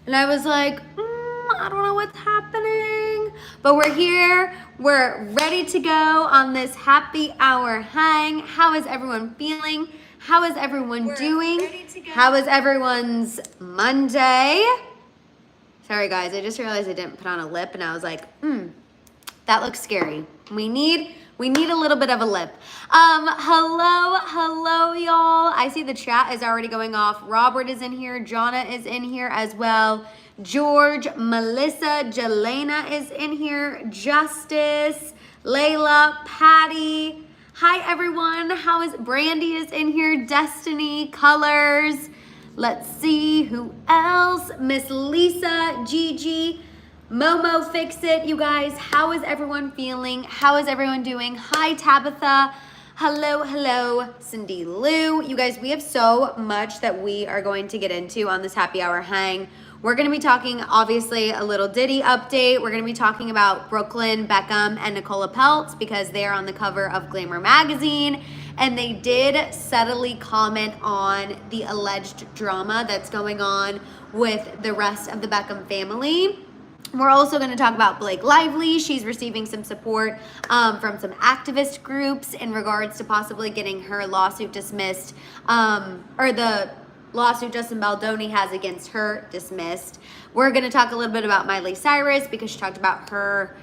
And I was like, I don't know what's happening. But we're here. We're ready to go on this happy hour hang. How is everyone feeling? How is everyone doing? How is everyone's Monday? Sorry guys, I just realized I didn't put on a lip and I was like, that looks scary. We need a little bit of a lip. Hello y'all. I see the chat is already going off. Robert is in here. Jonna is in here as well. George, Melissa, Jelena is in here. Justice, Layla, Patty. Hi everyone. How is Brandy is in here. Destiny, Colors. Let's see who else. Miss Lisa, Gigi. Momo, Fix It. You guys, how is everyone feeling? How is everyone doing? Hi, Tabitha. Hello, Cindy Lou. You guys, we have so much that we are going to get into on this happy hour hang. We're going to be talking, obviously, a little Diddy update. We're going to be talking about Brooklyn, Beckham, and Nicola Peltz because they are on the cover of Glamour magazine. And they did subtly comment on the alleged drama that's going on with the rest of the Beckham family. We're also going to talk about Blake Lively. She's receiving some support from some activist groups in regards to possibly getting her lawsuit dismissed, or the lawsuit Justin Baldoni has against her dismissed. We're going to talk a little bit about Miley Cyrus because she talked about her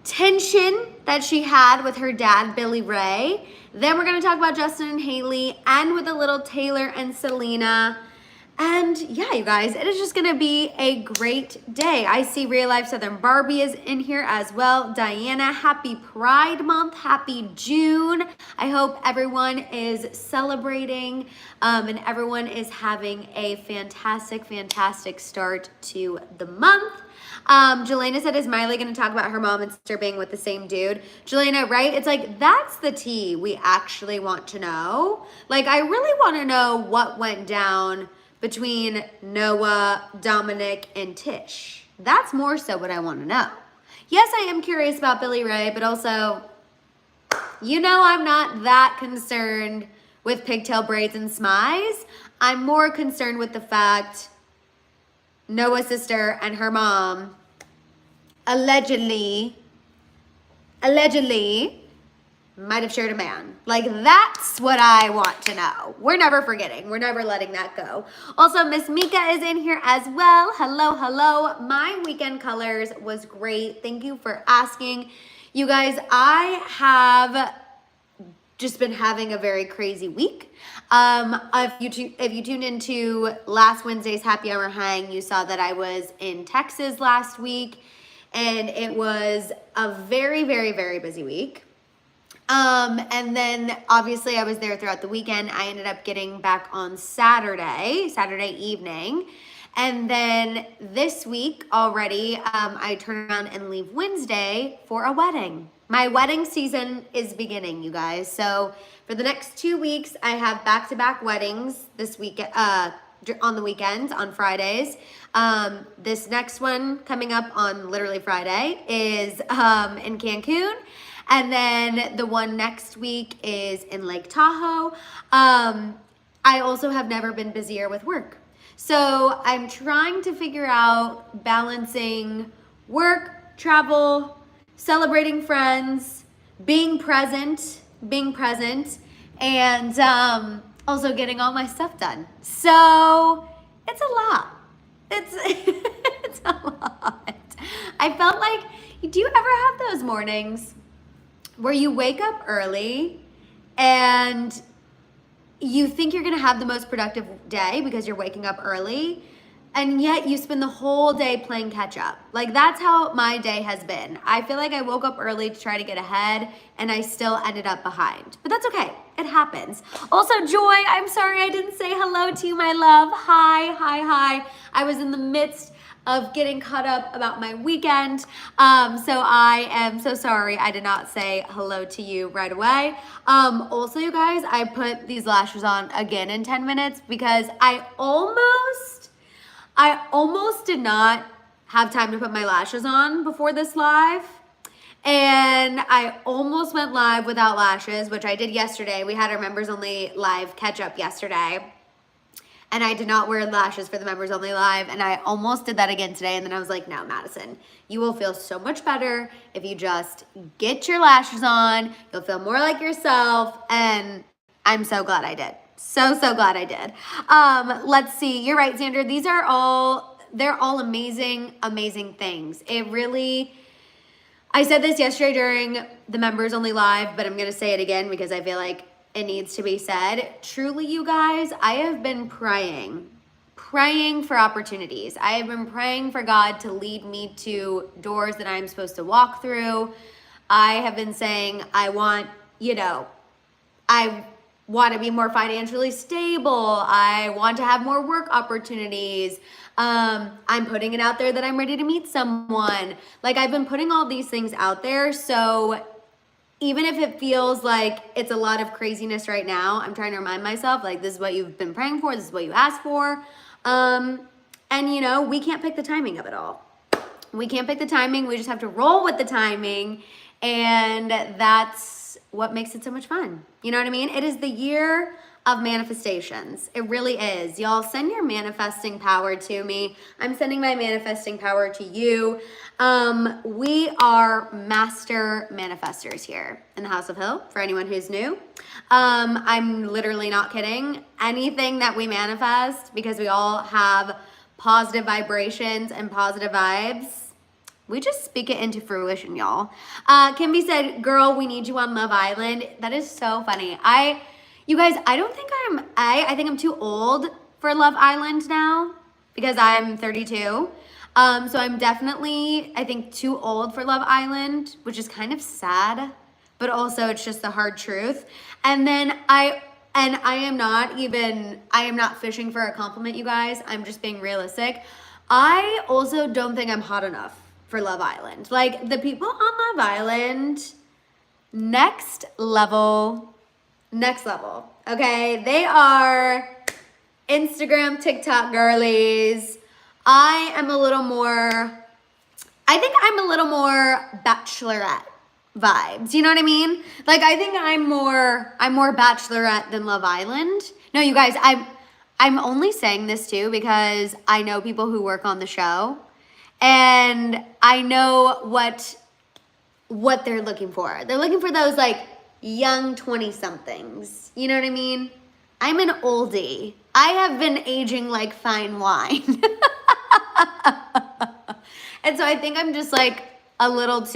tension that she had with her dad, Billy Ray. Then we're going to talk about Justin and Hailey, and with a little Taylor and Selena. And yeah, you guys, it is just going to be a great day. I see Real Life Southern Barbie is in here as well. Diana, happy Pride Month. Happy June. I hope everyone is celebrating and everyone is having a fantastic start to the month. Jelena said, is Miley going to talk about her mom and sister being with the same dude? Jelena, right? It's like, that's the tea we actually want to know. Like, I really want to know what went down between Noah, Dominic, and Tish. That's more so what I want to know. Yes, I am curious about Billy Ray, but also, you know, I'm not that concerned with pigtail braids and smize. I'm more concerned with the fact Noah's sister and her mom allegedly might have shared a man. Like, that's what I want to know. We're never forgetting. We're never letting that go. Also, Miss Mika is in here as well. Hello. My weekend colors was great. Thank you for asking. You guys, I have just been having a very crazy week. If you tuned into last Wednesday's happy hour hang, you saw that I was in Texas last week, and it was a very busy week. And then obviously I was there throughout the weekend. I ended up getting back on Saturday evening. And then this week already, I turn around and leave Wednesday for a wedding. My wedding season is beginning, you guys. So for the next 2 weeks, I have back-to-back weddings this week, on the weekends, on Fridays. This next one coming up on literally Friday is in Cancun. And then the one next week is in Lake Tahoe. I also have never been busier with work. So I'm trying to figure out balancing work, travel, celebrating friends, being present, and also getting all my stuff done. So it's a lot. It's a lot. I felt like, do you ever have those mornings where you wake up early and you think you're gonna have the most productive day because you're waking up early, and yet you spend the whole day playing catch up? Like, that's how my day has been. I feel like I woke up early to try to get ahead and I still ended up behind, but that's okay. It happens. Also, Joy, I'm sorry I didn't say hello to you, my love. Hi. I was in the midst of getting caught up about my weekend. So I am so sorry I did not say hello to you right away. Also, you guys, I put these lashes on again in 10 minutes because I almost did not have time to put my lashes on before this live. And I almost went live without lashes, which I did yesterday. We had our members only live catch up yesterday. And I did not wear lashes for the members only live. And I almost did that again today. And then I was like, no, Madison, you will feel so much better if you just get your lashes on. You'll feel more like yourself. And I'm so glad I did. So glad I did. Let's see. You're right, Sandra. They're all amazing, amazing things. It really, I said this yesterday during the members only live, but I'm going to say it again because I feel like it needs to be said. Truly, you guys, I have been praying for opportunities. I have been praying for God to lead me to doors that I'm supposed to walk through. I have been saying, I want to be more financially stable. I want to have more work opportunities. I'm putting it out there that I'm ready to meet someone. Like, I've been putting all these things out there. So even if it feels like it's a lot of craziness right now, I'm trying to remind myself, like, this is what you've been praying for. This is what you asked for. And we can't pick the timing of it all. We can't pick the timing. We just have to roll with the timing. And that's what makes it so much fun. You know what I mean? It is the year of manifestations. It really is. Y'all, send your manifesting power to me. I'm sending my manifesting power to you. We are master manifestors here in the House of Hill, for anyone who's new. I'm literally not kidding. Anything that we manifest, because we all have positive vibrations and positive vibes, we just speak it into fruition, y'all. Kimby said, girl, we need you on Love Island. That is so funny. You guys, I think I'm too old for Love Island now because I'm 32. So I'm definitely, I think, too old for Love Island, which is kind of sad, but also it's just the hard truth. And then I am not fishing for a compliment, you guys. I'm just being realistic. I also don't think I'm hot enough for Love Island. Like, the people on Love Island, next level. Okay, they are Instagram, TikTok girlies. I think I'm a little more bachelorette vibes. You know what I mean? Like, I think I'm more bachelorette than Love Island. No, you guys, I'm only saying this too because I know people who work on the show and I know what they're looking for. They're looking for those, like, young 20-somethings. You know what I mean? I'm an oldie. I have been aging like fine wine. And so I think I'm just like let's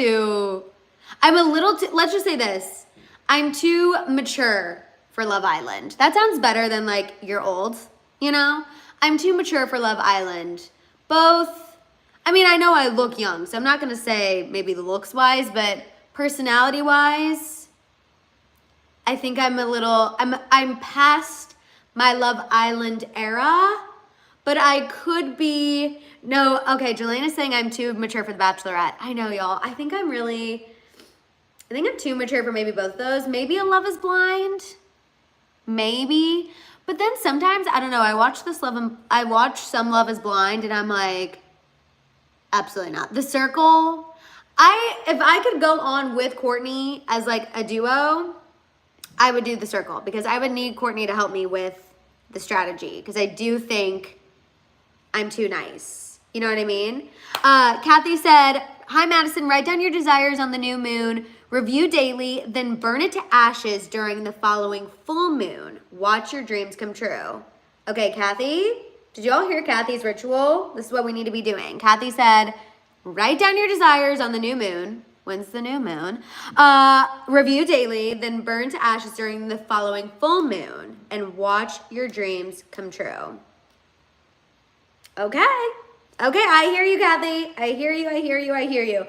just say this. I'm too mature for Love Island. That sounds better than like you're old, you know? I'm too mature for Love Island. Both, I mean, I know I look young, so I'm not gonna say maybe looks-wise, but personality-wise, I think I'm past my Love Island era, but I could be, no, okay, Jelena's saying I'm too mature for The Bachelorette. I know, y'all. I think I'm too mature for maybe both of those. Maybe a Love is Blind. Maybe. But then sometimes, I don't know, I watch some Love is Blind and I'm like, absolutely not. The Circle, if I could go on with Courtney as like a duo, I would do The Circle because I would need Courtney to help me with the strategy because I do think I'm too nice. You know what I mean? Kathy said, hi, Madison, write down your desires on the new moon, review daily, then burn it to ashes during the following full moon. Watch your dreams come true. Okay, Kathy, did you all hear Kathy's ritual? This is what we need to be doing. Kathy said, write down your desires on the new moon. When's the new moon? Review daily, then burn to ashes during the following full moon and watch your dreams come true. Okay, I hear you, Kathy. I hear you.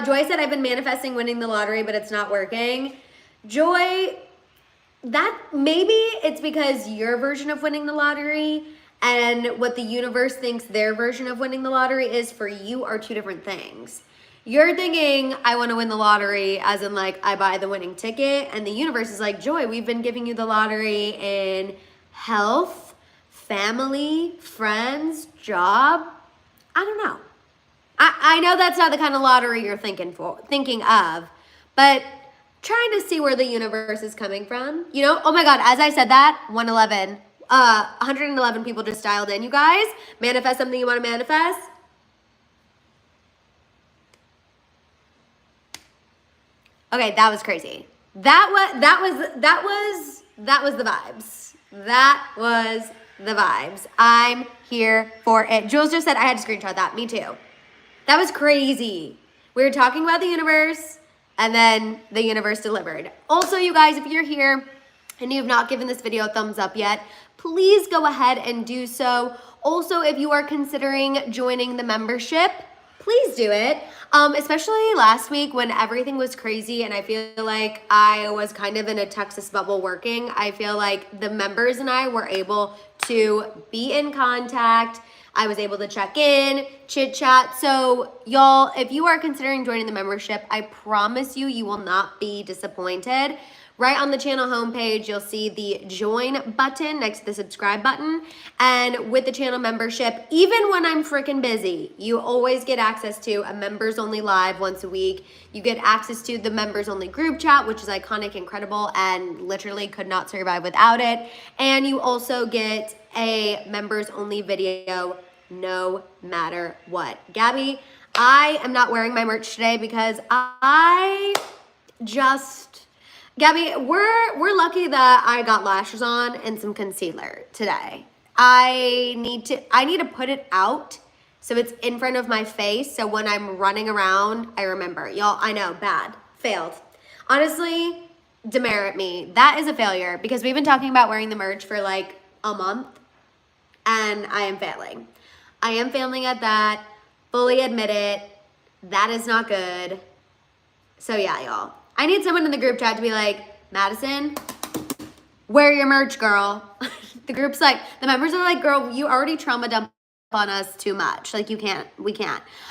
Joy said, I've been manifesting winning the lottery, but it's not working. Joy, that maybe it's because your version of winning the lottery and what the universe thinks their version of winning the lottery is for you are two different things. You're thinking, I want to win the lottery, as in like, I buy the winning ticket. And the universe is like, Joy, we've been giving you the lottery in health, family, friends, job. I don't know. I know that's not the kind of lottery you're thinking of, but trying to see where the universe is coming from. You know, oh my God, as I said that, 111. 111 people just dialed in, you guys. Manifest something you want to manifest. Okay, that was crazy. That was the vibes. That was the vibes. I'm here for it. Jules just said I had to screenshot that. Me too. That was crazy. We were talking about the universe, and then the universe delivered. Also, you guys, if you're here and you have not given this video a thumbs up yet, please go ahead and do so. Also, if you are considering joining the membership, please do it. Especially last week when everything was crazy and I feel like I was kind of in a Texas bubble working. I feel like the members and I were able to be in contact. I was able to check in, chit chat. So y'all, if you are considering joining the membership, I promise you, you will not be disappointed. Right on the channel homepage, you'll see the join button next to the subscribe button. And with the channel membership, even when I'm freaking busy, you always get access to a members only live once a week. You get access to the members only group chat, which is iconic, incredible, and literally could not survive without it. And you also get a members only video no matter what. Gabby, I am not wearing my merch today because Gabby, we're lucky that I got lashes on and some concealer today. I need to put it out so it's in front of my face, so when I'm running around, I remember. Y'all, I know, bad, failed. Honestly, demerit me. That is a failure because we've been talking about wearing the merch for like a month and I am failing. I am failing at that. Fully admit it. That is not good. So yeah, y'all. I need someone in the group chat to be like, Madison, wear your merch, girl. The group's like, the members are like, girl, you already trauma dump on us too much. Like we can't.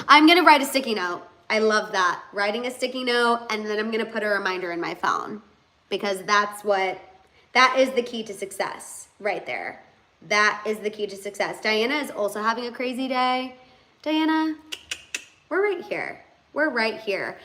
I'm gonna write a sticky note. I love that. Writing a sticky note, and then I'm gonna put a reminder in my phone because that is the key to success right there. That is the key to success. Diana is also having a crazy day. Diana, we're right here. We're right here.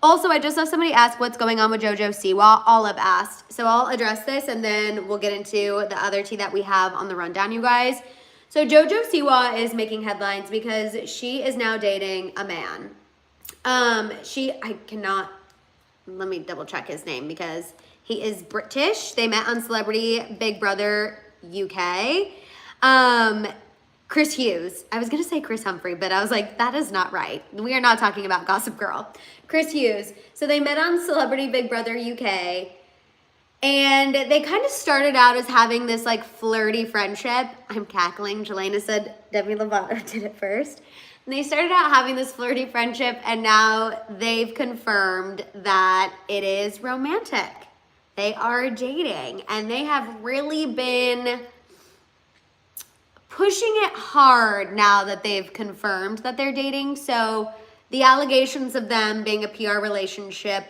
Also, I just saw somebody ask what's going on with Jojo Siwa. All have asked. So I'll address this and then we'll get into the other tea that we have on the rundown, you guys. So Jojo Siwa is making headlines because she is now dating a man. Let me double check his name because he is British. They met on Celebrity Big Brother UK. Chris Hughes. I was going to say Chris Humphrey, but I was like, that is not right. We are not talking about Gossip Girl. Chris Hughes. So they met on Celebrity Big Brother UK. And they kind of started out as having this like flirty friendship. I'm cackling. Jelena said Demi Lovato did it first. And they started out having this flirty friendship. And now they've confirmed that it is romantic. They are dating. And they have really been pushing it hard now that they've confirmed that they're dating. So the allegations of them being a PR relationship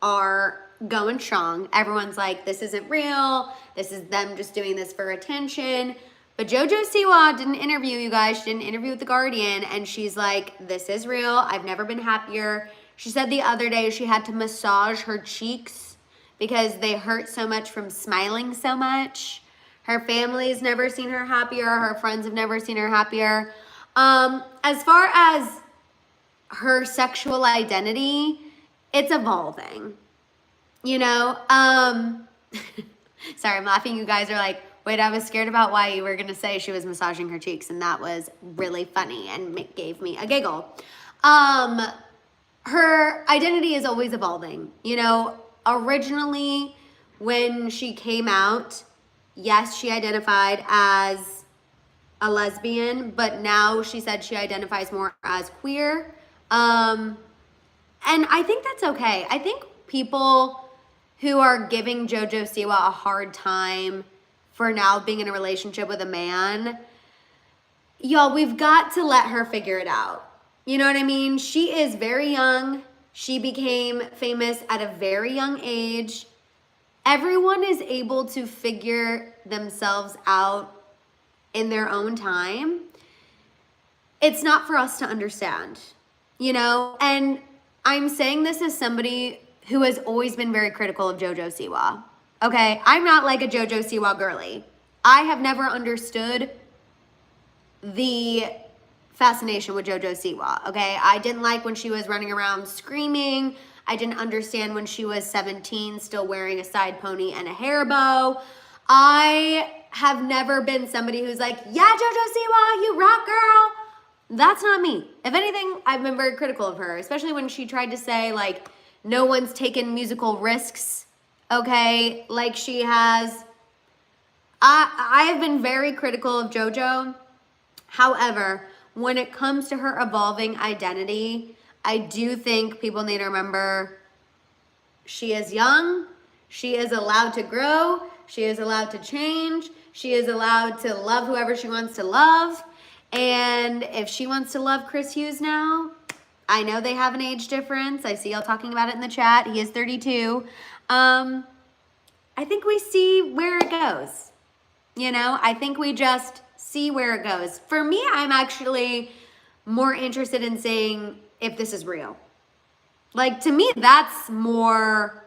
are going strong. Everyone's like, this isn't real. This is them just doing this for attention. But Jojo Siwa did an interview, you guys. She did an interview with The Guardian, and she's like, this is real. I've never been happier. She said the other day she had to massage her cheeks because they hurt so much from smiling so much. Her family's never seen her happier. Her friends have never seen her happier. As far as her sexual identity, it's evolving. You know? Sorry, I'm laughing. You guys are like, wait, I was scared about why you were going to say she was massaging her cheeks, and that was really funny and gave me a giggle. Her identity is always evolving. You know, originally when she came out, yes, she identified as a lesbian, but now she said she identifies more as queer. And I think that's okay. I think people who are giving Jojo Siwa a hard time for now being in a relationship with a man, y'all, we've got to let her figure it out. You know what I mean? She is very young. She became famous at a very young age. Everyone is able to figure themselves out in their own time. It's not for us to understand, you know? And I'm saying this as somebody who has always been very critical of Jojo Siwa. Okay, I'm not like a Jojo Siwa girly. I have never understood the fascination with Jojo Siwa, okay? I didn't like when she was running around screaming. I didn't understand when she was 17 still wearing a side pony and a hair bow. I have never been somebody who's like, yeah, Jojo Siwa, you rock, girl. That's not me. If anything, I've been very critical of her, especially when she tried to say, like, no one's taken musical risks, okay, like she has. I have been very critical of JoJo. However, when it comes to her evolving identity, I do think people need to remember she is young, she is allowed to grow, she is allowed to change, she is allowed to love whoever she wants to love. And if she wants to love Chris Hughes now, I know they have an age difference. I see y'all talking about it in the chat. He is 32. I think we see where it goes. You know, I think we just see where it goes. For me, I'm actually more interested in seeing if this is real. Like, to me, that's more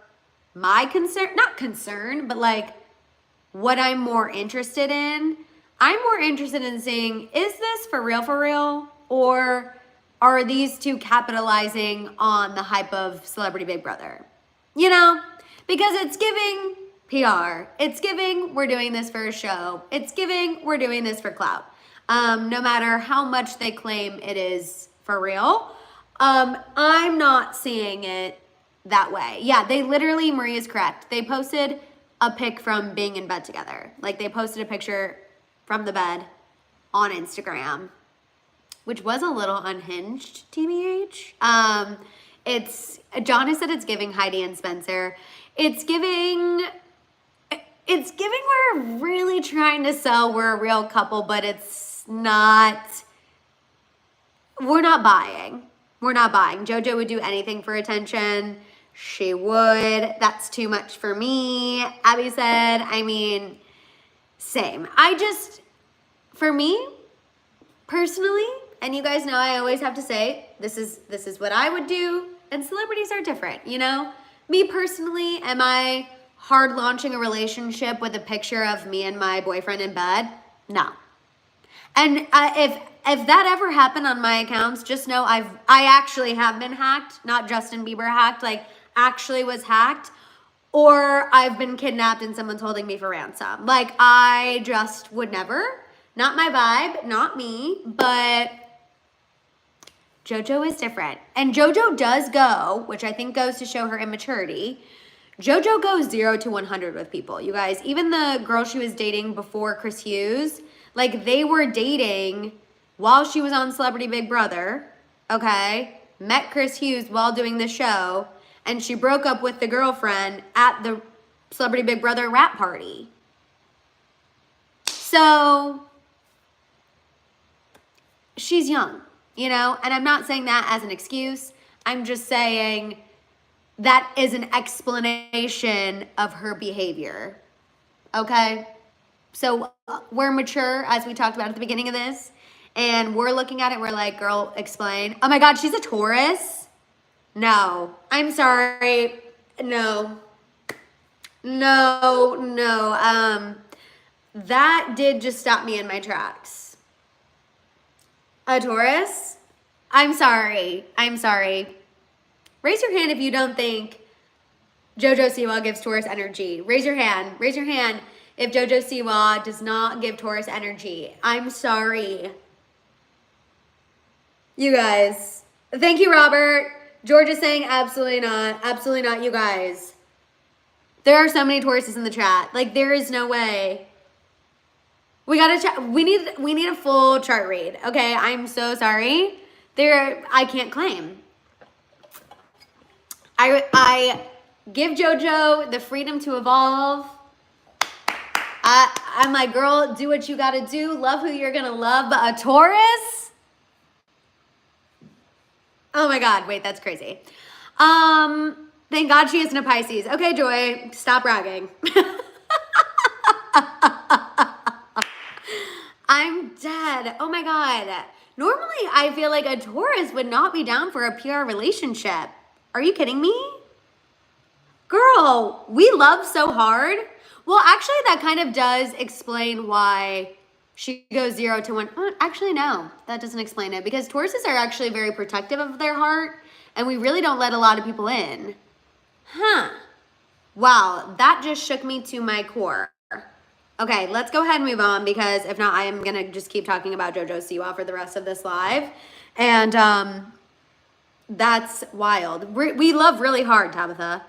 my concern. Not concern, but like what I'm more interested in. I'm more interested in seeing, is this for real? Or are these two capitalizing on the hype of Celebrity Big Brother? You know, because it's giving PR. It's giving, we're doing this for a show. It's giving, we're doing this for clout. No matter how much they claim it is for real. I'm not seeing it that way. Yeah, they literally, Marie is correct. They posted a pic from being in bed together. Like, they posted a picture from the bed on Instagram, which was a little unhinged, TBH. John has said it's giving Heidi and Spencer. It's giving we're really trying to sell we're a real couple, but it's not, we're not buying. We're not buying. JoJo would do anything for attention. She would. That's too much for me. Abby said, I mean, same. For me, personally, and you guys know I always have to say, this is what I would do, and celebrities are different, you know? Me personally, am I hard launching a relationship with a picture of me and my boyfriend in bed? No. And if that ever happened on my accounts, just know I actually have been hacked, not Justin Bieber hacked, like actually was hacked, or I've been kidnapped and someone's holding me for ransom. Like, I just would never. Not my vibe, not me, but JoJo is different. And JoJo does go, which I think goes to show her immaturity. JoJo goes 0 to 100 with people, you guys. Even the girl she was dating before Chris Hughes, like, they were dating while she was on Celebrity Big Brother, okay? Met Chris Hughes while doing the show, and she broke up with the girlfriend at the Celebrity Big Brother rap party. So, she's young, you know? And I'm not saying that as an excuse. I'm just saying that is an explanation of her behavior, okay? So we're mature, as we talked about at the beginning of this, and we're looking at it, we're like, girl, explain. Oh my God, she's a Taurus? No, I'm sorry, no. That did just stop me in my tracks. A Taurus? I'm sorry. Raise your hand if you don't think Jojo Siwa gives Taurus energy. Raise your hand if Jojo Siwa does not give Taurus energy. I'm sorry. You guys. Thank you, Robert. George is saying absolutely not. Absolutely not, you guys. There are so many Tauruses in the chat. Like, there is no way. We gotta check. We need a full chart read. Okay, I'm so sorry. I can't claim. I give JoJo the freedom to evolve. I'm like, girl, do what you gotta do. Love who you're gonna love. But a Taurus? Oh my God, wait, that's crazy. Thank God she isn't a Pisces. Okay, Joy, stop bragging. I'm dead. Oh my God. Normally, I feel like a Taurus would not be down for a PR relationship. Are you kidding me? Girl, we love so hard. Well, actually, that kind of does explain why she goes 0 to 1. Actually, no, that doesn't explain it, because Tauruses are actually very protective of their heart, and we really don't let a lot of people in. Huh. Wow, that just shook me to my core. Okay, let's go ahead and move on, because if not, I am going to just keep talking about Jojo Siwa for the rest of this live. And that's wild. We love really hard, Tabitha.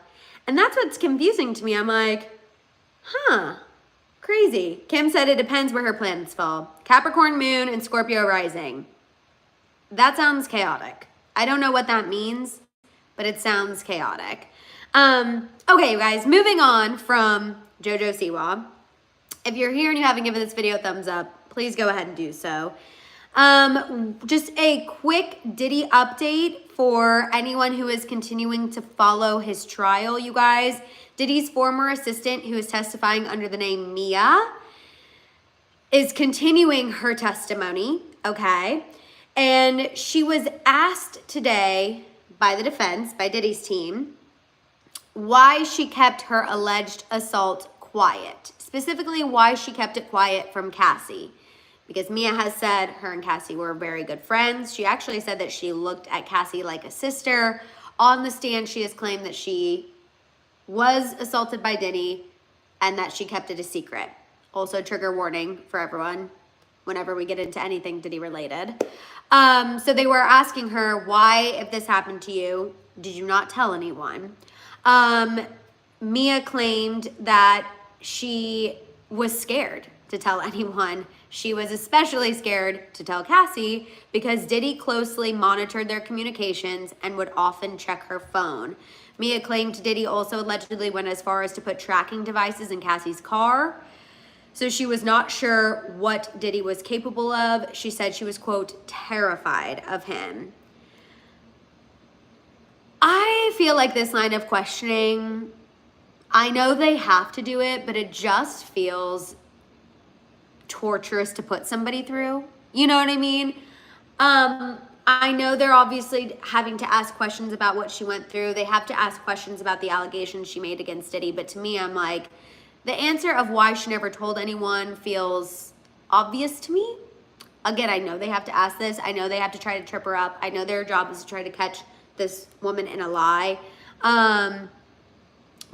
And that's what's confusing to me. I'm like, huh, crazy. Kim said it depends where her planets fall. Capricorn moon and Scorpio rising. That sounds chaotic. I don't know what that means, but it sounds chaotic. Okay, you guys, moving on from Jojo Siwa. If you're here and you haven't given this video a thumbs up, please go ahead and do so. Just a quick Diddy update for anyone who is continuing to follow his trial, you guys. Diddy's former assistant, who is testifying under the name Mia, is continuing her testimony, okay? And she was asked today by the defense, by Diddy's team, why she kept her alleged assault quiet. Specifically, why she kept it quiet from Cassie. Because Mia has said her and Cassie were very good friends. She actually said that she looked at Cassie like a sister. On the stand, she has claimed that she was assaulted by Diddy and that she kept it a secret. Also, trigger warning for everyone whenever we get into anything Diddy related. So they were asking her, why, if this happened to you, did you not tell anyone? Mia claimed that she was scared to tell anyone. She was especially scared to tell Cassie because Diddy closely monitored their communications and would often check her phone. Mia claimed Diddy also allegedly went as far as to put tracking devices in Cassie's car. So she was not sure what Diddy was capable of. She said she was, quote, terrified of him. I feel like this line of questioning, I know they have to do it, but it just feels torturous to put somebody through. You know what I mean? I know they're obviously having to ask questions about what she went through. They have to ask questions about the allegations she made against Diddy. But to me, I'm like, the answer of why she never told anyone feels obvious to me. Again, I know they have to ask this. I know they have to try to trip her up. I know their job is to try to catch this woman in a lie.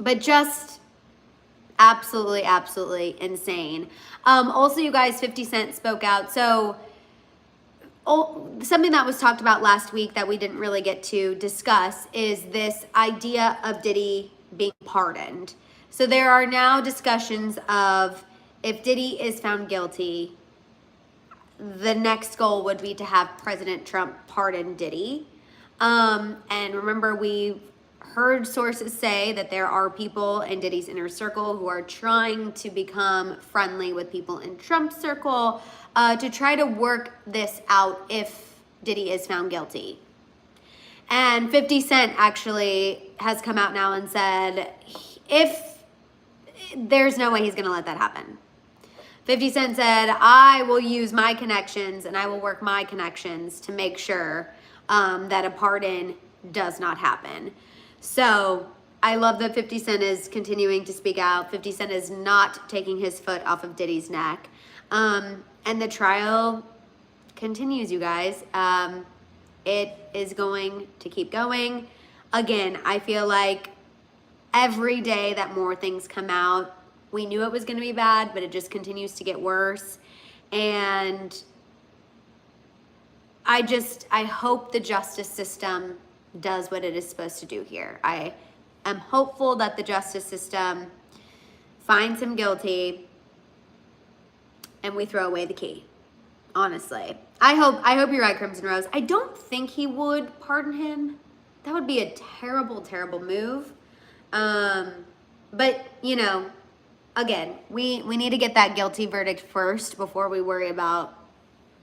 But just absolutely, absolutely insane. Also, you guys, 50 Cent spoke out. So something that was talked about last week that we didn't really get to discuss is this idea of Diddy being pardoned. So there are now discussions of, if Diddy is found guilty, the next goal would be to have President Trump pardon Diddy. And remember, we heard sources say that there are people in Diddy's inner circle who are trying to become friendly with people in Trump's circle to try to work this out if Diddy is found guilty. And 50 Cent actually has come out now and said, if there's no way he's going to let that happen. 50 Cent said, I will use my connections and I will work my connections to make sure that a pardon does not happen. So I love that 50 Cent is continuing to speak out. 50 Cent is not taking his foot off of Diddy's neck. And the trial continues, you guys. It is going to keep going. Again, I feel like every day that more things come out, we knew it was going to be bad, but it just continues to get worse. And I hope the justice system does what it is supposed to do here. I am hopeful that the justice system finds him guilty and we throw away the key. Honestly. I hope you're right, Crimson Rose. I don't think he would pardon him. That would be a terrible, terrible move. But, you know, again, we need to get that guilty verdict first before we worry about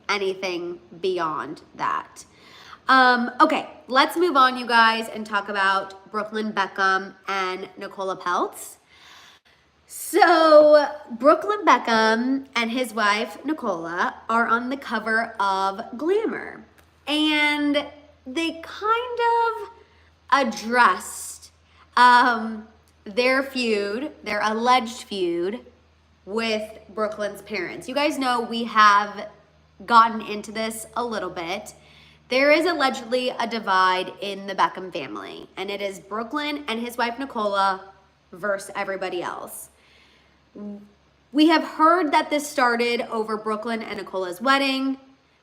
anything beyond that. Okay, let's move on, you guys, and talk about Brooklyn Beckham and Nicola Peltz. So Brooklyn Beckham and his wife, Nicola, are on the cover of Glamour. And they kind of addressed their feud, their alleged feud with Brooklyn's parents. You guys know we have gotten into this a little bit. There is allegedly a divide in the Beckham family, and it is Brooklyn and his wife Nicola versus everybody else. We have heard that this started over Brooklyn and Nicola's wedding.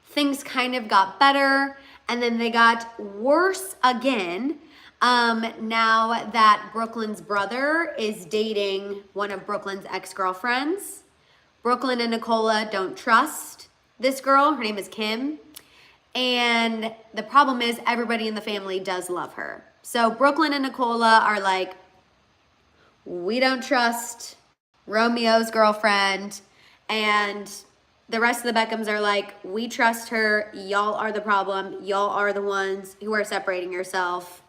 Things kind of got better, and then they got worse again. Now that Brooklyn's brother is dating one of Brooklyn's ex-girlfriends. Brooklyn and Nicola don't trust this girl. Her name is Kim. And the problem is everybody in the family does love her. So Brooklyn and Nicola are like, we don't trust Romeo's girlfriend. And the rest of the Beckhams are like, we trust her. Y'all are the problem. Y'all are the ones who are separating yourself.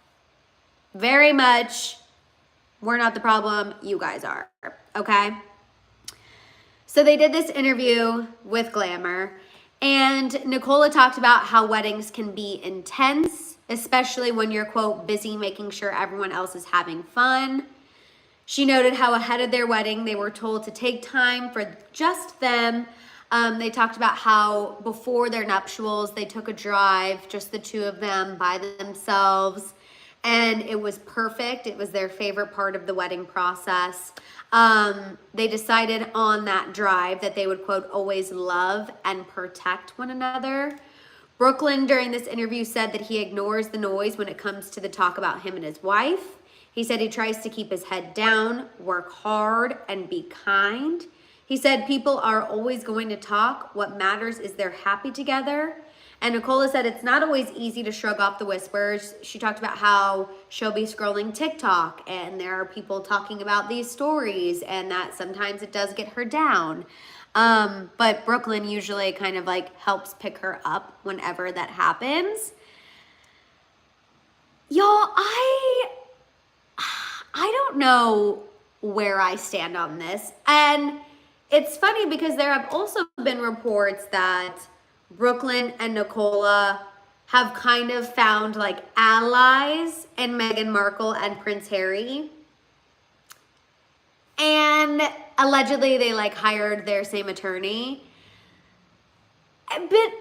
Very much, we're not the problem. You guys are. Okay? So they did this interview with Glamour. And Nicola talked about how weddings can be intense, especially when you're, quote, busy making sure everyone else is having fun. She noted how ahead of their wedding, they were told to take time for just them. They talked about how before their nuptials, they took a drive, just the two of them by themselves. And it was perfect. It was their favorite part of the wedding process. They decided on that drive that they would, quote, always love and protect one another. Brooklyn, during this interview, said that he ignores the noise when it comes to the talk about him and his wife. He said he tries to keep his head down, work hard, and be kind. He said people are always going to talk. What matters is they're happy together. And Nicola said it's not always easy to shrug off the whispers. She talked about how she'll be scrolling TikTok and there are people talking about these stories and that sometimes it does get her down. But Brooklyn usually kind of like helps pick her up whenever that happens. Y'all, I don't know where I stand on this. And it's funny because there have also been reports that Brooklyn and Nicola have kind of found like allies in Meghan Markle and Prince Harry. And allegedly they like hired their same attorney. But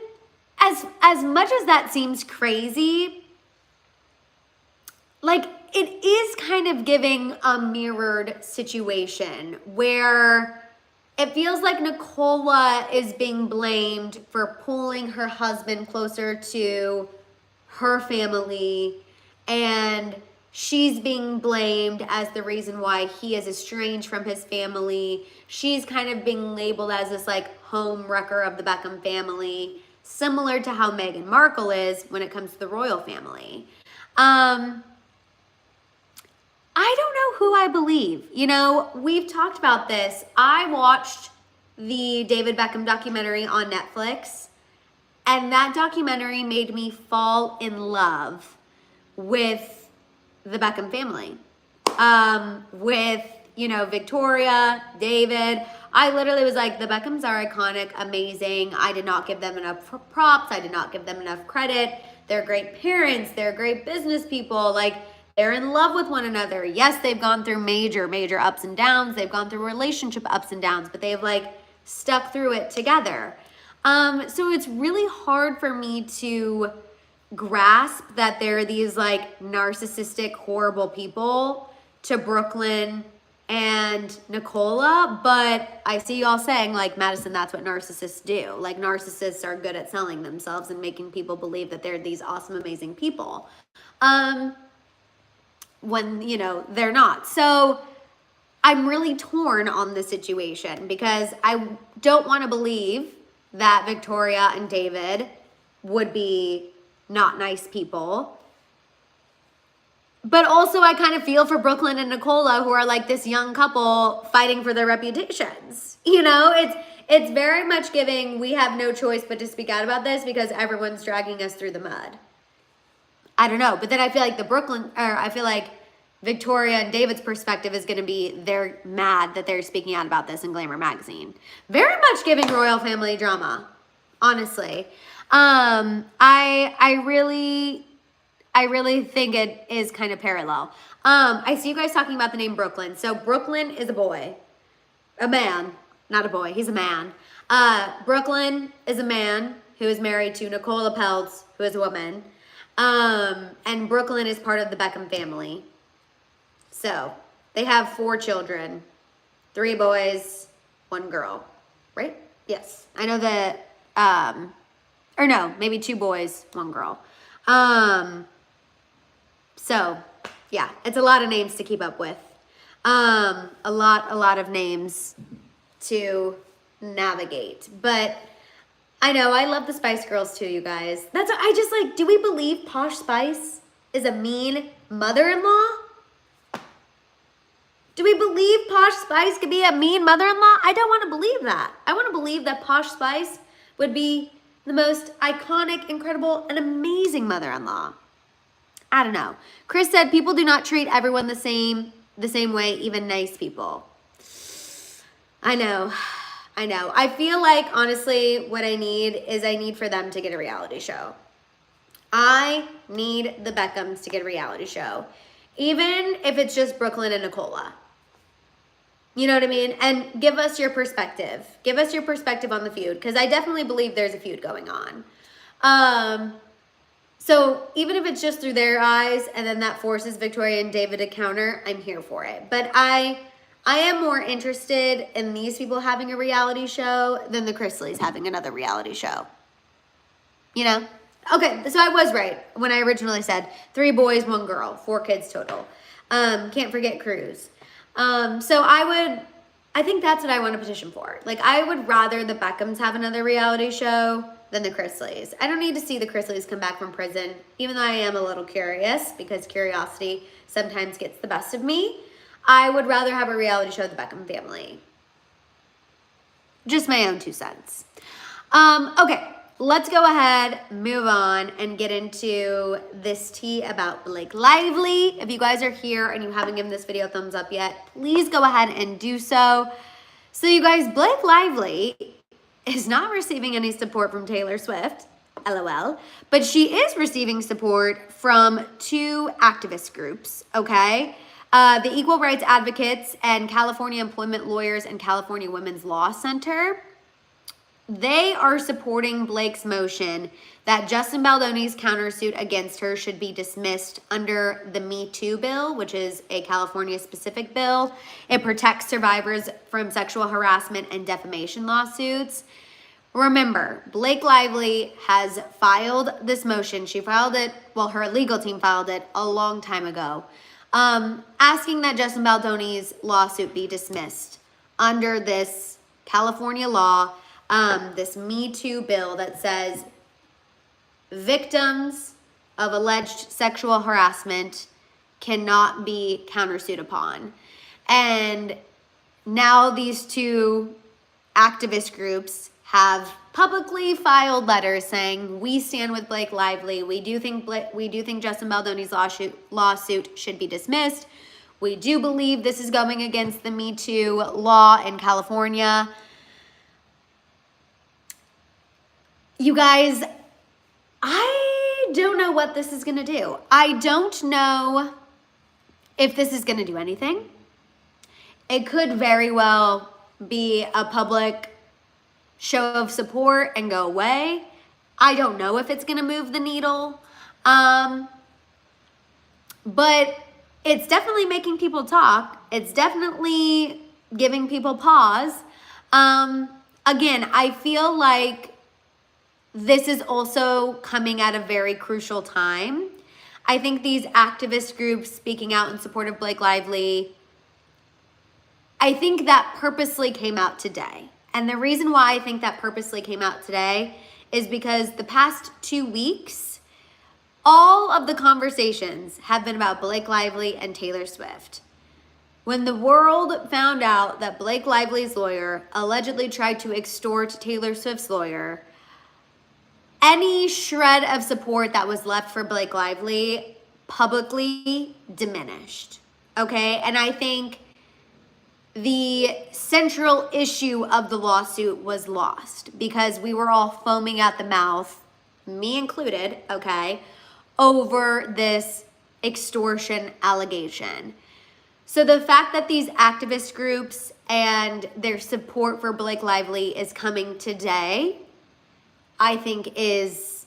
as much as that seems crazy, like it is kind of giving a mirrored situation where it feels like Nicola is being blamed for pulling her husband closer to her family, and she's being blamed as the reason why he is estranged from his family. She's kind of being labeled as this like home wrecker of the Beckham family, similar to how Meghan Markle is when it comes to the royal family. I don't know who I believe. You know, we've talked about this. I watched the David Beckham documentary on Netflix, and that documentary made me fall in love with the Beckham family. With, you know, Victoria, David. I literally was like, the Beckhams are iconic, amazing. I did not give them enough props. I did not give them enough credit. They're great parents. They're great business people. Like, they're in love with one another. Yes, they've gone through major ups and downs. They've gone through relationship ups and downs, but they've like stuck through it together. So it's really hard for me to grasp that there are these like narcissistic, horrible people to Brooklyn and Nicola, but I see y'all saying like, Madison, that's what narcissists do. Like narcissists are good at selling themselves and making people believe that they're these awesome, amazing people. When, you know, they're not. So I'm really torn on the situation because I don't want to believe that Victoria and David would be not nice people. But also I kind of feel for Brooklyn and Nicola, who are like this young couple fighting for their reputations. You know, it's very much giving, we have no choice but to speak out about this because everyone's dragging us through the mud. I don't know. But then I feel like Victoria and David's perspective is going to be they're mad that they're speaking out about this in Glamour magazine. Very much giving royal family drama, honestly. I I really think it is kind of parallel. I see you guys talking about the name Brooklyn. So Brooklyn is a boy, a man, not a boy. He's a man. Brooklyn is a man who is married to Nicola Peltz, who is a woman. And Brooklyn is part of the Beckham family. So they have 4 children, 3 boys, 1 girl, right? Yes. I know that, or no, maybe 2 boys, 1 girl. So yeah, it's a lot of names to keep up with. A lot of names to navigate, but I know I love the Spice Girls too, you guys. That's what I just like. Do we believe Posh Spice is a mean mother-in-law? Do we believe Posh Spice could be a mean mother-in-law? I don't want to believe that. I want to believe that Posh Spice would be the most iconic, incredible, and amazing mother-in-law. I don't know. Chris said people do not treat everyone the same way, even nice people. I know. I feel like, honestly, what I need for them to get a reality show. I need the Beckhams to get a reality show. Even if it's just Brooklyn and Nicola. You know what I mean? And give us your perspective. Give us your perspective on the feud, because I definitely believe there's a feud going on. So even if it's just through their eyes and then that forces Victoria and David to counter, I'm here for it. But I am more interested in these people having a reality show than the Chrisleys having another reality show. You know? Okay, so I was right when I originally said 3 boys, 1 girl, 4 kids total. Can't forget Cruz. So I think that's what I want to petition for. Like, I would rather the Beckhams have another reality show than the Chrisleys. I don't need to see the Chrisleys come back from prison, even though I am a little curious, because curiosity sometimes gets the best of me. I would rather have a reality show of the Beckham family. Just my own 2 cents. Okay, let's go ahead, move on, and get into this tea about Blake Lively. If you guys are here and you haven't given this video a thumbs up yet, please go ahead and do so. So you guys, Blake Lively is not receiving any support from Taylor Swift, LOL, but she is receiving support from 2 activist groups, okay? The Equal Rights Advocates and California Employment Lawyers and California Women's Law Center. They are supporting Blake's motion that Justin Baldoni's countersuit against her should be dismissed under the Me Too bill, which is a California-specific bill. It protects survivors from sexual harassment and defamation lawsuits. Remember, Blake Lively has filed this motion. She filed it, well, her legal team filed it a long time ago, asking that Justin Baldoni's lawsuit be dismissed under this California law, this Me Too bill that says victims of alleged sexual harassment cannot be countersued upon. And now these 2 activist groups have publicly filed letters saying, we stand with Blake Lively. We do think Justin Baldoni's lawsuit should be dismissed. We do believe this is going against the Me Too law in California. You guys, I don't know what this is going to do. I don't know if this is going to do anything. It could very well be a public show of support and go away. I don't know if it's going to move the needle. But it's definitely making people talk. It's definitely giving people pause. Again, I feel like this is also coming at a very crucial time. I think these activist groups speaking out in support of Blake Lively, I think that purposely came out today. And the reason why I think that purposely came out today is because the past 2 weeks, all of the conversations have been about Blake Lively and Taylor Swift. When the world found out that Blake Lively's lawyer allegedly tried to extort Taylor Swift's lawyer, any shred of support that was left for Blake Lively publicly diminished, okay? And I think the central issue of the lawsuit was lost because we were all foaming at the mouth, me included, okay, over this extortion allegation. So the fact that these activist groups and their support for Blake Lively is coming today, I think is,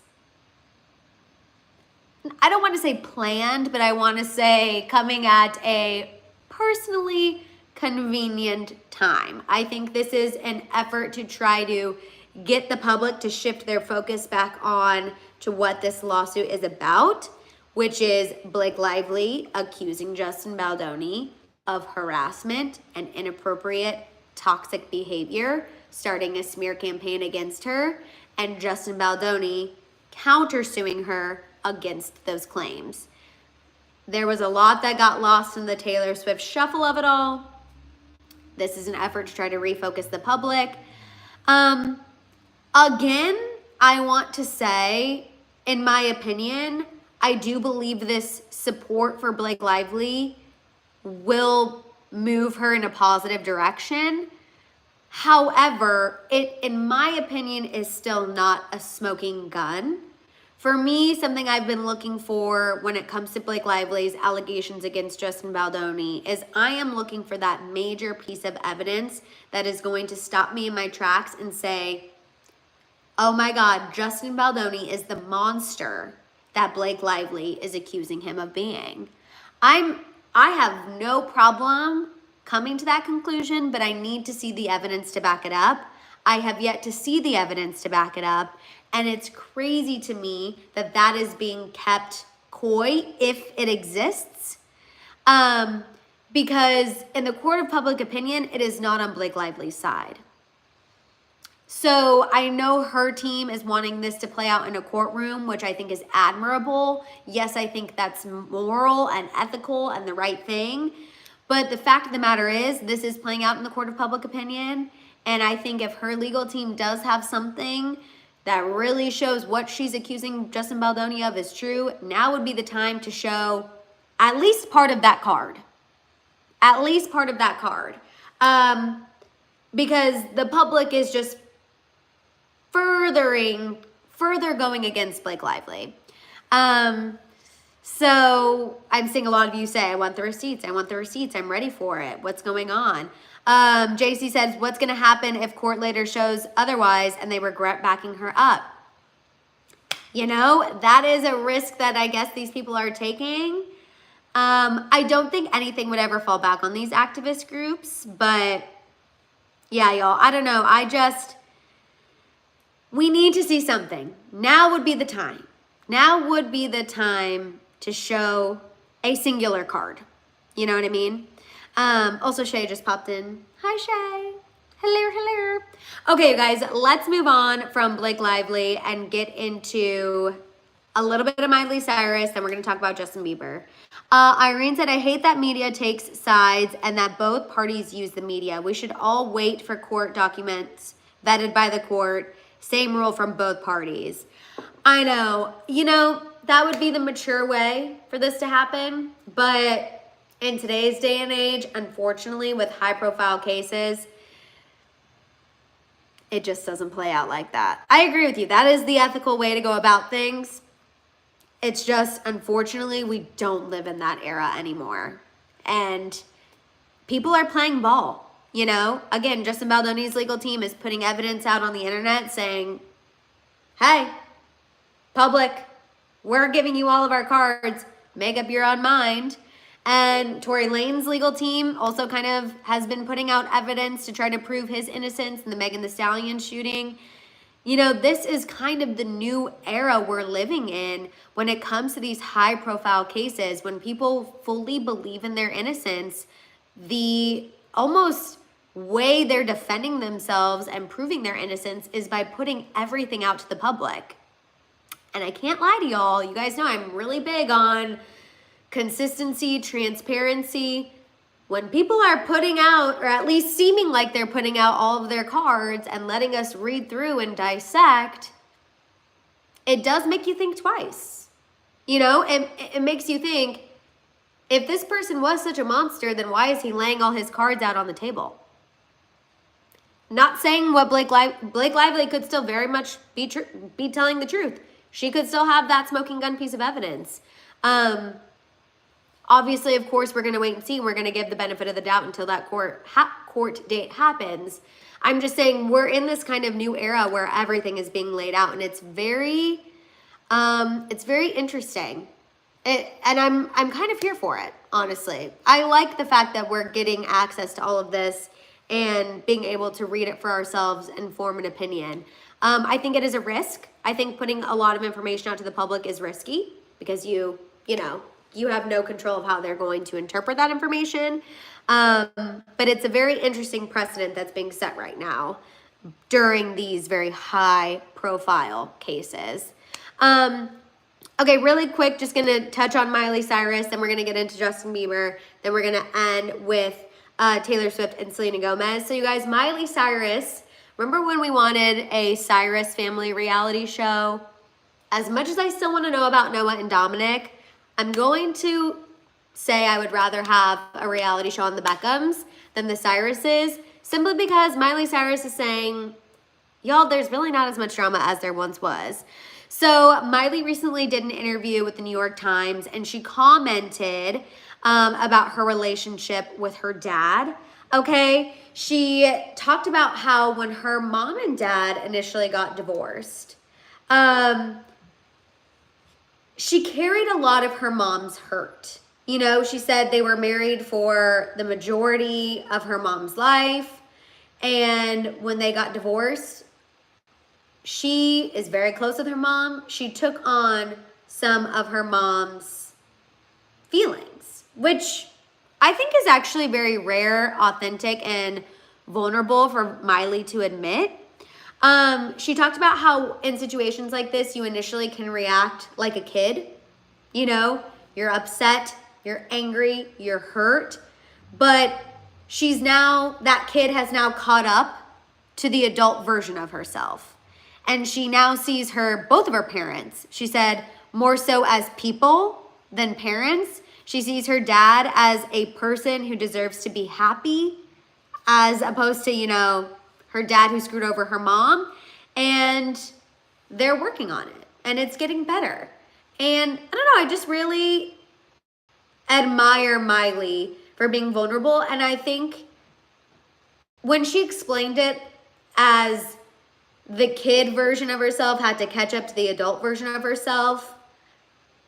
I don't want to say planned, but I want to say coming at a personally convenient time. I think this is an effort to try to get the public to shift their focus back on to what this lawsuit is about, which is Blake Lively accusing Justin Baldoni of harassment and inappropriate toxic behavior, starting a smear campaign against her, and Justin Baldoni countersuing her against those claims. There was a lot that got lost in the Taylor Swift shuffle of it all. This is an effort to try to refocus the public. Again, I want to say, in my opinion, I do believe this support for Blake Lively will move her in a positive direction. However, it, in my opinion, is still not a smoking gun. For me, something I've been looking for when it comes to Blake Lively's allegations against Justin Baldoni is I am looking for that major piece of evidence that is going to stop me in my tracks and say, oh my God, Justin Baldoni is the monster that Blake Lively is accusing him of being. I have no problem coming to that conclusion, but I need to see the evidence to back it up. I have yet to see the evidence to back it up. And it's crazy to me that that is being kept coy, if it exists. Because in the court of public opinion, it is not on Blake Lively's side. So I know her team is wanting this to play out in a courtroom, which I think is admirable. Yes, I think that's moral and ethical and the right thing. But the fact of the matter is, this is playing out in the court of public opinion. And I think if her legal team does have something that really shows what she's accusing Justin Baldoni of is true, now would be the time to show at least part of that card. At least part of that card. Because the public is just further going against Blake Lively. So I'm seeing a lot of you say, I want the receipts, I'm ready for it. What's going on? JC says, what's going to happen if court later shows otherwise and they regret backing her up? You know, that is a risk that I guess these people are taking. I don't think anything would ever fall back on these activist groups, but yeah, y'all, I don't know. We need to see something. Now would be the time. Now would be the time to show a singular card. You know what I mean? Also, Shay just popped in. Hi, Shay. Hello. Okay, you guys, let's move on from Blake Lively and get into a little bit of Miley Cyrus. Then we're going to talk about Justin Bieber. Irene said, I hate that media takes sides and that both parties use the media. We should all wait for court documents vetted by the court. Same rule from both parties. I know. You know, that would be the mature way for this to happen. But in today's day and age, unfortunately, with high-profile cases, it just doesn't play out like that. I agree with you. That is the ethical way to go about things. It's just, unfortunately, we don't live in that era anymore. And people are playing ball, you know? Again, Justin Baldoni's legal team is putting evidence out on the internet saying, hey, public, we're giving you all of our cards. Make up your own mind. And Tory Lane's legal team also kind of has been putting out evidence to try to prove his innocence in the Megan Thee Stallion shooting. You know, this is kind of the new era we're living in when it comes to these high-profile cases. When people fully believe in their innocence, the almost way they're defending themselves and proving their innocence is by putting everything out to the public. And I can't lie to y'all. You guys know I'm really big on consistency, transparency. When people are putting out, or at least seeming like they're putting out all of their cards and letting us read through and dissect, it does make you think twice. You know, it makes you think, if this person was such a monster, then why is he laying all his cards out on the table? Not saying what Blake Lively could still very much be telling the truth. She could still have that smoking gun piece of evidence. Obviously, of course, we're going to wait and see. We're going to give the benefit of the doubt until that court date happens. I'm just saying we're in this kind of new era where everything is being laid out, and it's very interesting. And I'm kind of here for it, honestly. I like the fact that we're getting access to all of this and being able to read it for ourselves and form an opinion. I think it is a risk. I think putting a lot of information out to the public is risky because you have no control of how they're going to interpret that information. But it's a very interesting precedent that's being set right now during these very high profile cases. Okay, really quick, just going to touch on Miley Cyrus, then we're going to get into Justin Bieber, then we're going to end with Taylor Swift and Selena Gomez. So you guys, Miley Cyrus, remember when we wanted a Cyrus family reality show? As much as I still want to know about Noah and Dominic, I'm going to say I would rather have a reality show on the Beckhams than the Cyruses, simply because Miley Cyrus is saying, y'all, there's really not as much drama as there once was. So Miley recently did an interview with the New York Times, and she commented about her relationship with her dad. Okay, she talked about how when her mom and dad initially got divorced, she carried a lot of her mom's hurt. You know, she said they were married for the majority of her mom's life, and when they got divorced, she is very close with her mom. She took on some of her mom's feelings, which I think is actually very rare, authentic, and vulnerable for Miley to admit. She talked about how in situations like this, you initially can react like a kid. You know, you're upset, you're angry, you're hurt, but that kid has now caught up to the adult version of herself. And she now sees both of her parents, she said, more so as people than parents. She sees her dad as a person who deserves to be happy, as opposed to, her dad who screwed over her mom. And they're working on it, and it's getting better. And I don't know, I just really admire Miley for being vulnerable. And I think when she explained it as the kid version of herself had to catch up to the adult version of herself,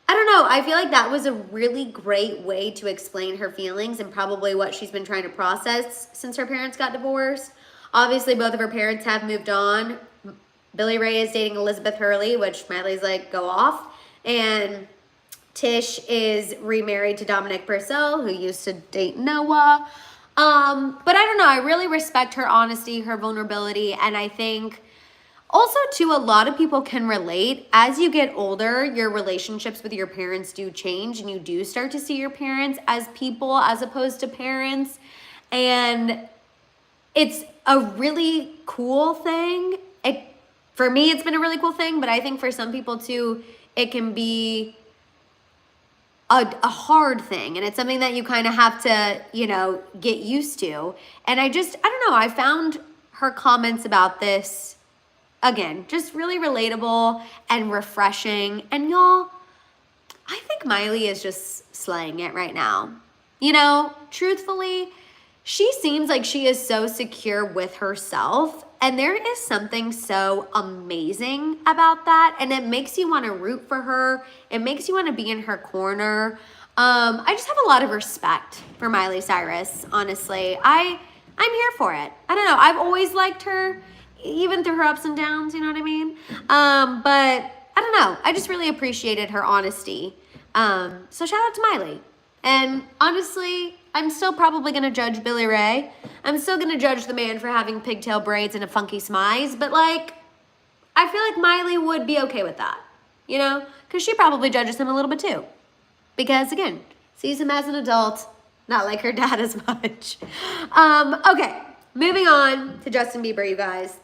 I don't know. I feel like that was a really great way to explain her feelings and probably what she's been trying to process since her parents got divorced. Obviously, both of her parents have moved on. Billy Ray is dating Elizabeth Hurley, which Miley's like, go off. And Tish is remarried to Dominic Purcell, who used to date Noah. But I don't know. I really respect her honesty, her vulnerability, and I think also, too, a lot of people can relate. As you get older, your relationships with your parents do change, and you do start to see your parents as people as opposed to parents. And it's a really cool thing. For me, it's been a really cool thing, but I think for some people, too, it can be a hard thing. And it's something that you kind of have to, get used to. And I don't know, I found her comments about this, again, just really relatable and refreshing. And y'all, I think Miley is just slaying it right now. Truthfully, she seems like she is so secure with herself. And there is something so amazing about that. And it makes you want to root for her. It makes you want to be in her corner. I just have a lot of respect for Miley Cyrus, honestly. I'm here for it. I don't know. I've always liked her, even through her ups and downs, you know what I mean? But I don't know. I just really appreciated her honesty. So shout out to Miley. And honestly, I'm still probably going to judge Billy Ray. I'm still going to judge the man for having pigtail braids and a funky smize. But I feel like Miley would be okay with that, because she probably judges him a little bit too. Because again, sees him as an adult, not like her dad as much. Okay, moving on to Justin Bieber, you guys.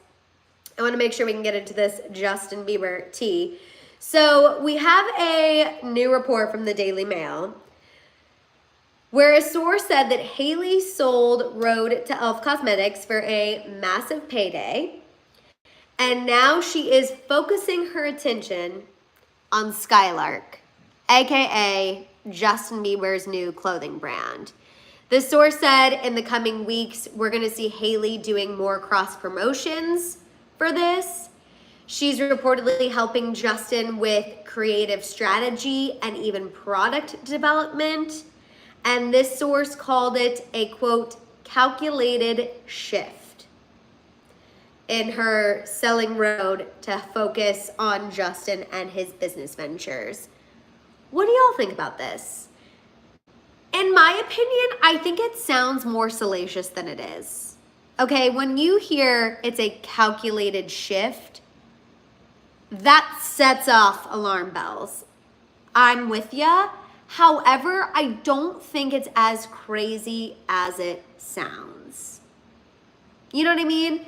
I want to make sure we can get into this Justin Bieber tea. So we have a new report from the Daily Mail where a source said that Hailey sold Rhode to e.l.f. Cosmetics for a massive payday. And now she is focusing her attention on Skylark, aka Justin Bieber's new clothing brand. The source said in the coming weeks, we're gonna see Hailey doing more cross promotions for this. She's reportedly helping Justin with creative strategy and even product development. And this source called it a, quote, calculated shift in her selling Rhode to focus on Justin and his business ventures. What do y'all think about this? In my opinion, I think it sounds more salacious than it is. Okay, when you hear it's a calculated shift, that sets off alarm bells. I'm with ya. However, I don't think it's as crazy as it sounds. You know what I mean?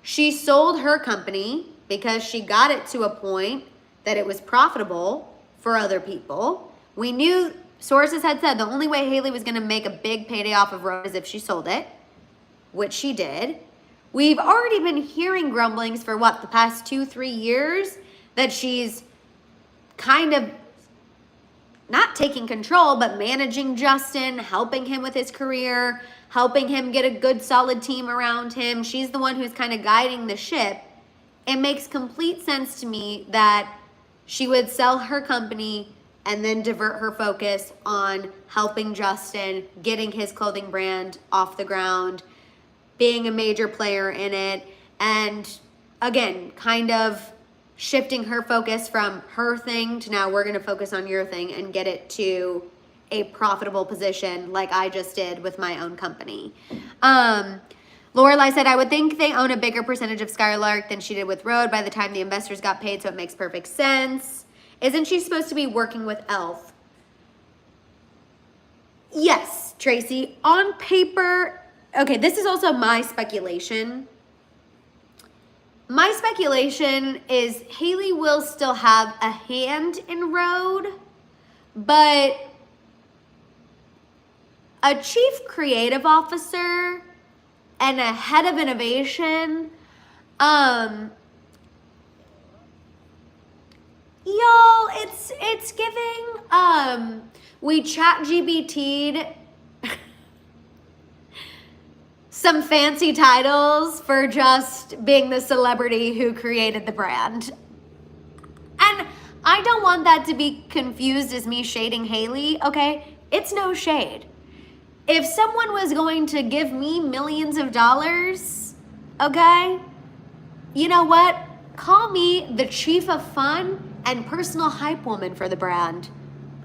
She sold her company because she got it to a point that it was profitable for other people. We knew, sources had said the only way Hailey was gonna make a big payday off of Rhode is if she sold it, which she did. We've already been hearing grumblings for what, the past 2-3 years, that she's kind of not taking control, but managing Justin, helping him with his career, helping him get a good solid team around him. She's the one who's kind of guiding the ship. It makes complete sense to me that she would sell her company and then divert her focus on helping Justin, getting his clothing brand off the ground, being a major player in it, and again, kind of shifting her focus from her thing to now we're gonna focus on your thing and get it to a profitable position like I just did with my own company. Lorelai said, I would think they own a bigger percentage of Skylark than she did with Rhode by the time the investors got paid, so it makes perfect sense. Isn't she supposed to be working with Elf? Yes, Tracy, on paper. Okay, this is also my speculation. My speculation is Hailey will still have a hand in Rhode, but a chief creative officer and a head of innovation, y'all, it's giving, we chat GBT'd some fancy titles for just being the celebrity who created the brand. And I don't want that to be confused as me shading Hailey, okay? It's no shade. If someone was going to give me millions of dollars, okay, you know what? Call me the chief of fun and personal hype woman for the brand.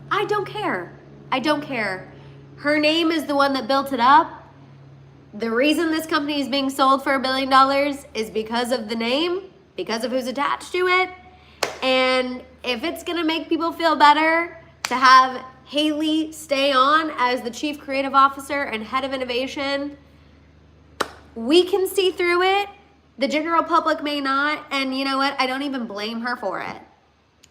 I don't care. I don't care. Her name is the one that built it up. The reason this company is being sold for $1 billion is because of the name, because of who's attached to it. And if it's gonna make people feel better to have Hailey stay on as the chief creative officer and head of innovation, we can see through it. The general public may not. And you know what? I don't even blame her for it.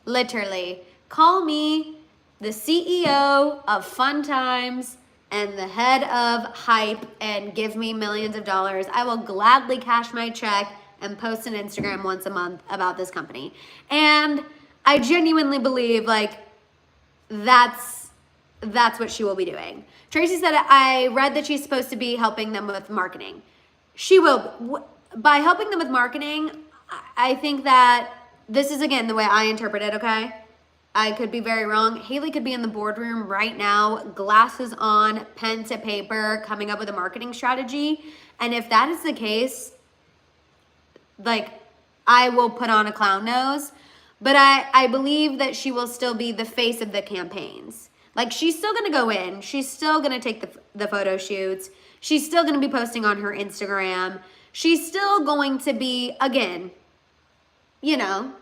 Literally. Call me the CEO of Fun Times and the head of hype and give me millions of dollars. I will gladly cash my check and post an Instagram once a month about this company. And I genuinely believe like that's what she will be doing. Tracy said, I read that she's supposed to be helping them with marketing. She will, by helping them with marketing, I think that this is again the way I interpret it, okay? I could be very wrong. Hailey could be in the boardroom right now, glasses on, pen to paper, coming up with a marketing strategy. And if that is the case, like, I will put on a clown nose. But I believe that she will still be the face of the campaigns. Like, she's still going to go in. She's still going to take the photo shoots. She's still going to be posting on her Instagram. She's still going to be, again, you know,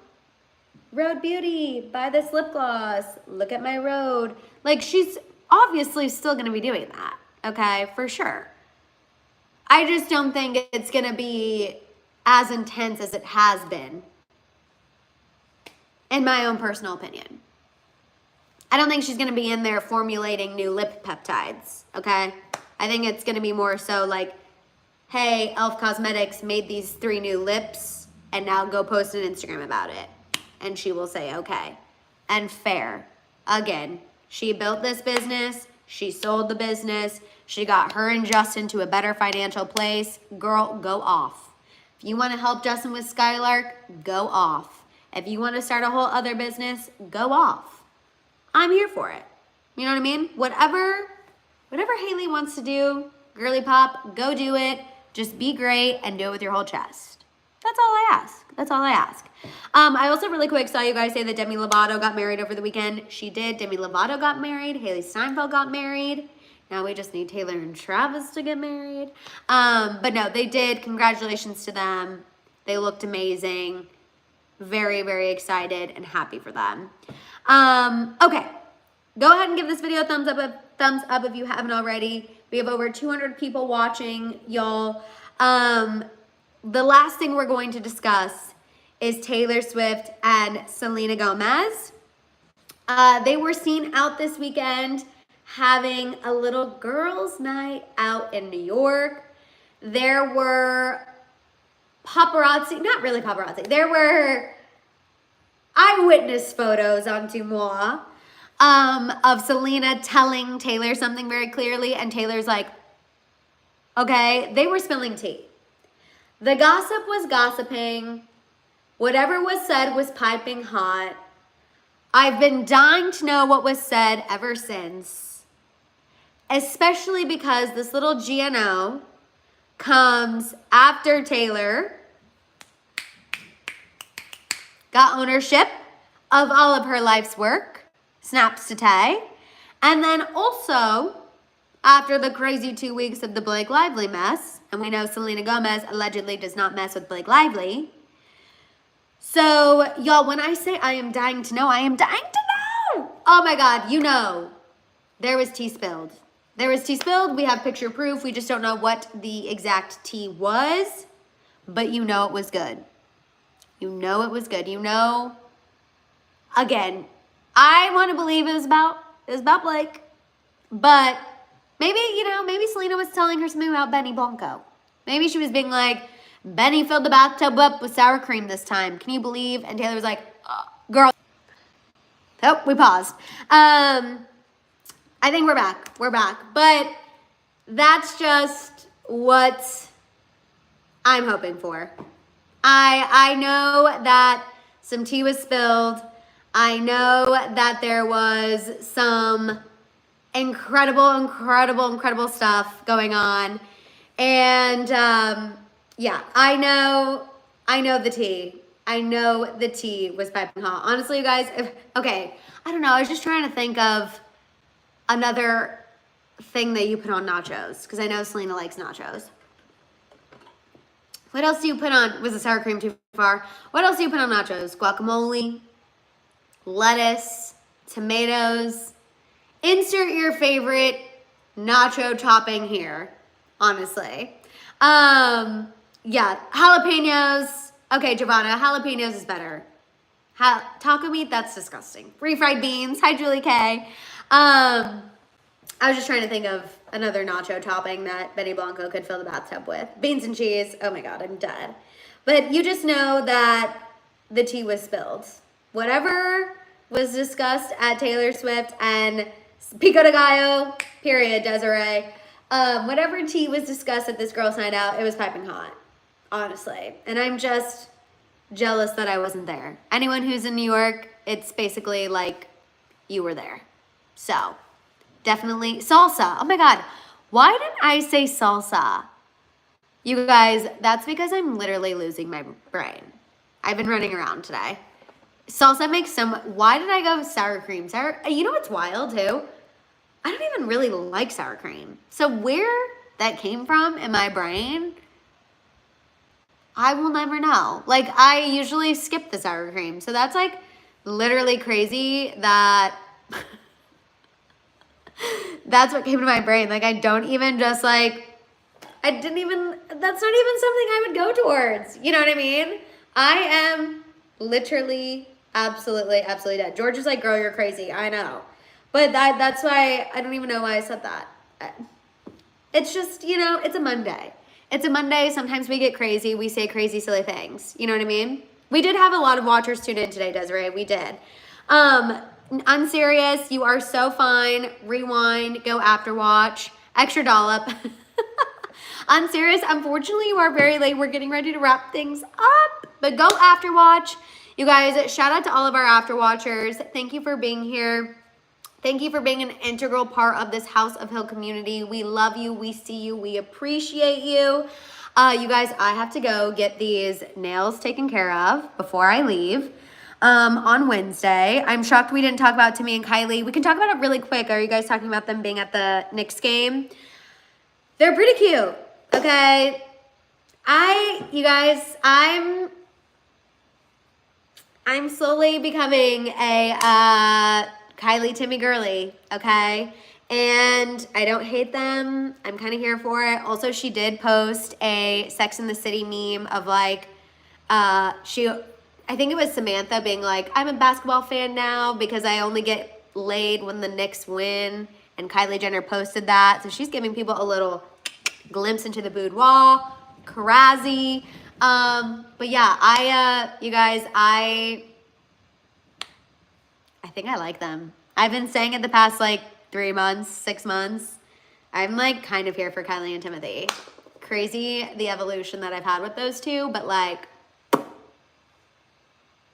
Rhode Beauty, buy this lip gloss, look at my Rhode. Like, she's obviously still going to be doing that, okay, for sure. I just don't think it's going to be as intense as it has been, in my own personal opinion. I don't think she's going to be in there formulating new lip peptides, okay? I think it's going to be more so like, hey, e.l.f. Cosmetics made these 3 new lips, and now go post an Instagram about it. And she will say, okay. and fair. Again, she built this business. She sold the business. She got her and Justin to a better financial place. Girl, go off. If you want to help Justin with Skylark, go off. If you want to start a whole other business, go off. I'm here for it. You know what I mean? Whatever Hailey wants to do, girly pop, go do it. Just be great and do it with your whole chest. That's all I ask. That's all I ask. I also really quick saw you guys say that Demi Lovato got married over the weekend. She did. Demi Lovato got married. Hailey Steinfeld got married. Now we just need Taylor and Travis to get married. But no, they did. Congratulations to them. They looked amazing. Very, very excited and happy for them. Okay. Go ahead and give this video a thumbs up if you haven't already. We have over 200 people watching, y'all. The last thing we're going to discuss is Taylor Swift and Selena Gomez. They were seen out this weekend having a little girls' night out in New York. There were paparazzi, not really paparazzi, there were eyewitness photos on Moi of Selena telling Taylor something very clearly, and Taylor's like, okay, they were spilling tea. The gossip was gossiping. Whatever was said was piping hot. I've been dying to know what was said ever since, especially because this little GNO comes after Taylor got ownership of all of her life's work, snaps to Tay, and then also after the crazy 2 weeks of the Blake Lively mess, and we know Selena Gomez allegedly does not mess with Blake Lively. So, y'all, when I say I am dying to know, I am dying to know. Oh my God, you know, there was tea spilled. There was tea spilled. We have picture proof. We just don't know what the exact tea was, but you know it was good. You know it was good. You know, again, I want to believe it was about Blake, but maybe, you know, maybe Selena was telling her something about Benny Blanco. Maybe she was being like, Benny filled the bathtub up with sour cream this time. Can you believe? And Taylor was like, girl. Oh, we paused. I think we're back. We're back. But that's just what I'm hoping for. I know that some tea was spilled. I know that there was some incredible stuff going on. And yeah, I know the tea. I know the tea was piping hot. Honestly, you guys, okay, I don't know. I was just trying to think of another thing that you put on nachos, because I know Selena likes nachos. What else do you put on? Was the sour cream too far? What else do you put on nachos? Guacamole, lettuce, tomatoes. Insert your favorite nacho topping here, honestly. Yeah, jalapenos. Okay, Giovanna, jalapenos is better. Taco meat, that's disgusting. Refried beans. Hi, Julie K. I was just trying to think of another nacho topping that Benny Blanco could fill the bathtub with. Beans and cheese. Oh my God, I'm dead. But you just know that the tea was spilled. Whatever was discussed at Taylor Swift and Pico de Gallo, period, Desiree. Whatever tea was discussed at this girls' night out, it was piping hot, honestly. And I'm just jealous that I wasn't there. Anyone who's in New York, it's basically like you were there. So, definitely salsa. Oh my God, why didn't I say salsa? You guys, that's because I'm literally losing my brain. I've been running around today. Salsa makes so much. Why did I go sour cream? You know what's wild too? I don't even really like sour cream. So where that came from in my brain, I will never know. Like, I usually skip the sour cream. So that's like literally crazy that that's what came to my brain. Like, I don't even just like, that's not even something I would go towards. You know what I mean? I am literally absolutely dead. George is like, girl, you're crazy. I know. But that's why, I don't even know why I said that. It's just, you know, it's a Monday. It's a Monday. Sometimes we get crazy. We say crazy, silly things. You know what I mean? We did have a lot of watchers tune in today, Desiree. We did. I'm serious. You are so fine. Rewind, go after watch, extra dollop. I'm serious. Unfortunately, you are very late. We're getting ready to wrap things up, but go after watch. You guys, shout out to all of our after watchers. Thank you for being here. Thank you for being an integral part of this House of Hill community. We love you. We see you. We appreciate you. You guys, I have to go get these nails taken care of before I leave on Wednesday. I'm shocked we didn't talk about Timmy and Kylie. We can talk about it really quick. Are you guys talking about them being at the Knicks game? They're pretty cute, okay? You guys, I'm slowly becoming a Kylie Timmy girly, okay? And I don't hate them. I'm kind of here for it. Also, she did post a Sex and the City meme of like, I think it was Samantha being like, I'm a basketball fan now because I only get laid when the Knicks win. And Kylie Jenner posted that. So she's giving people a little glimpse into the boudoir, crazy. But yeah, you guys, I think I like them. I've been saying it the past like 3 months, 6 months. I'm like kind of here for Kylie and Timothy. Crazy the evolution that I've had with those two, but like,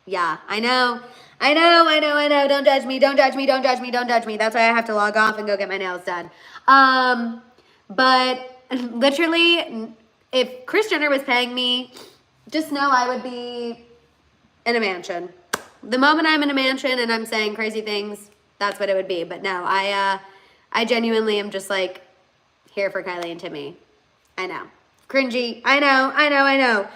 yeah, I know. Don't judge me. That's why I have to log off and go get my nails done. But literally, if Kris Jenner was paying me, just know I would be in a mansion. The moment I'm in a mansion and I'm saying crazy things, that's what it would be. But no, I genuinely am just like here for Kylie and Timmy. I know. Cringy. I know.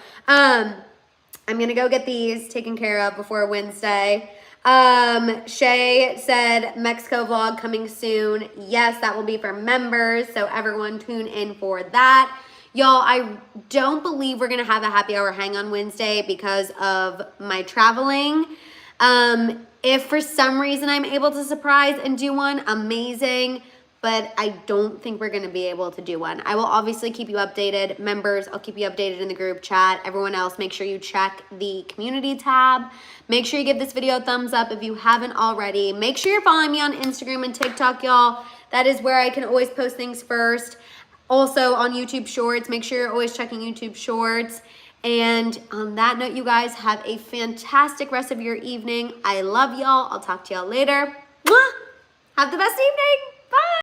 I'm going to go get these taken care of before Wednesday. Shay said Mexico vlog coming soon. Yes, that will be for members. So everyone tune in for that. Y'all, I don't believe we're going to have a happy hour hang on Wednesday because of my traveling. If for some reason I'm able to surprise and do one, amazing. But I don't think we're going to be able to do one. I will obviously keep you updated. Members, I'll keep you updated in the group chat. Everyone else, make sure you check the community tab. Make sure you give this video a thumbs up if you haven't already. Make sure you're following me on Instagram and TikTok, y'all. That is where I can always post things first. Also on YouTube Shorts, make sure you're always checking YouTube Shorts. And on that note, you guys have a fantastic rest of your evening. I love y'all. I'll talk to y'all later. Mwah! Have the best evening.